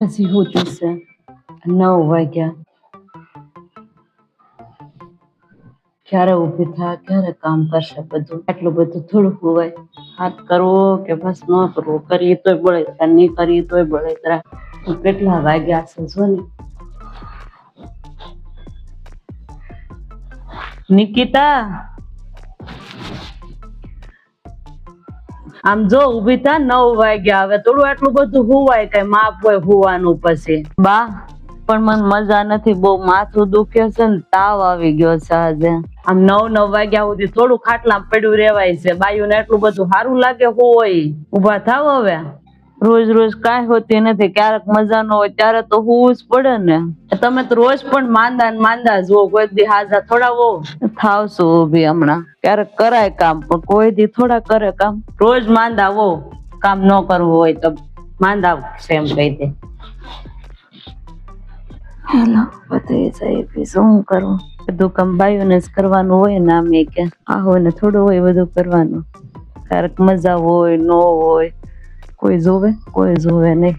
હજી હોતી છે 9 વાગ્યા. ક્યારે ઊભી થાય, ક્યારે કામ કરશે બધું. આટલું બધું થોડું હોવાય. હાથ કરવો કે બસ ન કરવો, કરીએ તોય બળેતરા, નહીં કરીએ તોય બળેતરા. કેટલા વાગ્યા છે જો ને. નિકિતા, આમ જો ઊભી થા, 9 વાગ્યા. હવે થોડું આટલું બધું હોવાય, કઈ માપ હોય હોવાનું. પછી બા પણ મને મજા નથી, બહુ માથું દુખે છે ને તાવ આવી ગયો છે આજે. આમ 9 વાગ્યા સુધી થોડું ખાટલા પડ્યું રેવાય છે. બાયુને એટલું બધું સારું લાગે હોય. ઉભા થાવ હવે. રોજ રોજ કાંઈ હોતી નથી, ક્યારેક મજા ન હોય ત્યારે તો હોવું જ પડે ને. તમે તો રોજ પણ માંદા ને માંદા જો, કોઈ દી હાજા થોડા હો થાવશું ઊભી હમણાં. ક્યારેક કરાય કામ, પણ કોઈ દી થોડા કરે કામ. રોજ માંદા હો, કામ ન કરવું હોય તો માંદા છે એમ કહી દે. હેલો, બધી જાય શું કરું? બધું કામ બાયુને જ કરવાનું હોય ને. આમ કે આ હોય ને થોડું હોય બધું કરવાનું. ક્યારેક મજા હોય ન હોય, કોઈ જોવે નહીં.